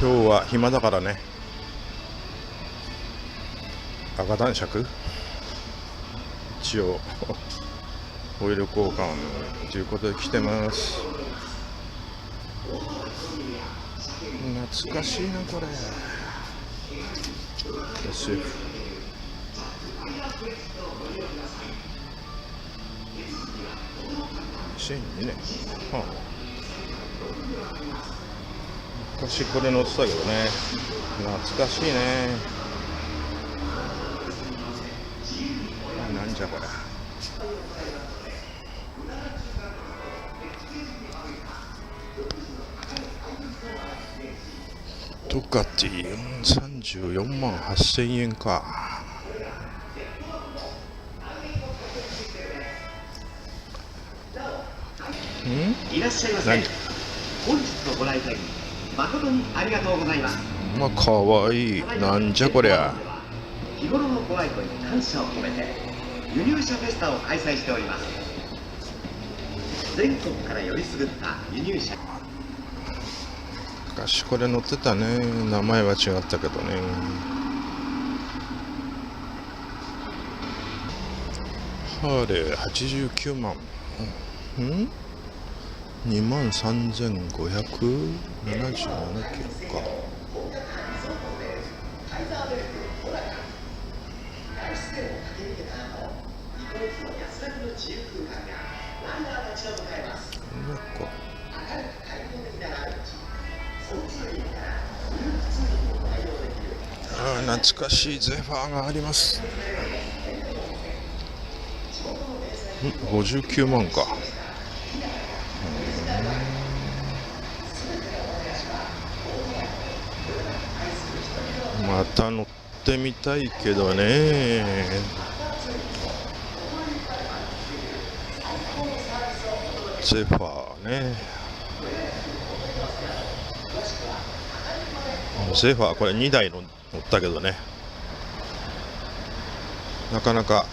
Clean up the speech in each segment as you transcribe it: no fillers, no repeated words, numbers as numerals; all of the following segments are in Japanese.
今日は暇だからね、赤男爵一応オイル交換ということで来てます。懐かしいなこれ。SF 2002年、はあ、昔これ乗ってたけどね、懐かしいね。なんじゃこれ。トカティ34万8000円か。いらっしゃいませ。本日のご来店誠にありがとうございます。まあかわいい。なんじゃこりゃ。日頃のご愛顧に感謝を込めて輸入車フェスタを開催しております。全国からよりすぐった輸入車。昔これ乗ってたね。名前は違ったけどね。ハーレー89万。23,577キロか。懐かしいゼファーがあります。59万か。また乗ってみたいけどね。ゼファーね。ゼファーこれ2台乗ったけどね、なかなか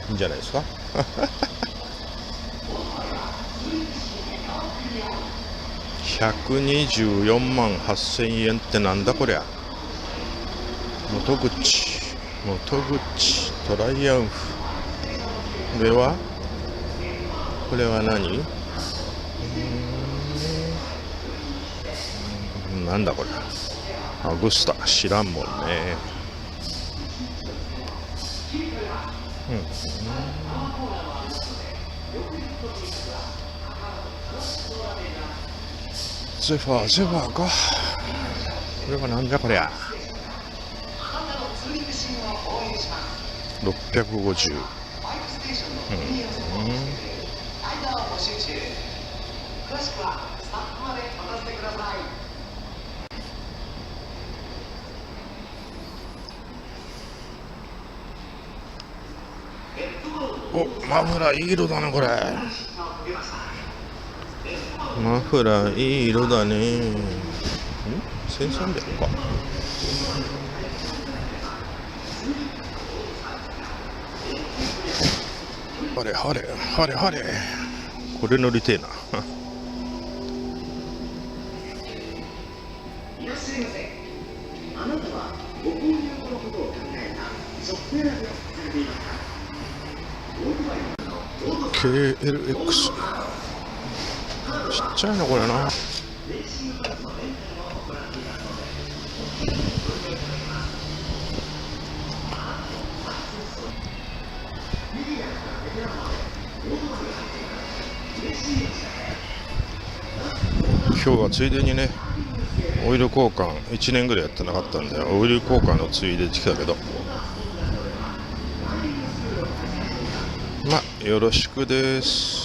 いいんじゃないですか。124万8000円ってなんだこりゃ。元口トライアンフ。これは何？なんだこれ。アグスタ知らんもんね。ゼファーか。これはなんじゃこりゃ。650。お、マフラーいい色だねこれ。マフラーいい色だね。1300か。はれこれ乗りてえな。いらっしゃいませ。あなたはご購入のことを考えたソフトウェアでされていますか。KLX ちっちゃいなこれな。今日はついでにね、オイル交換1年ぐらいやってなかったんで、オイル交換のついで来たけど、まあよろしくです。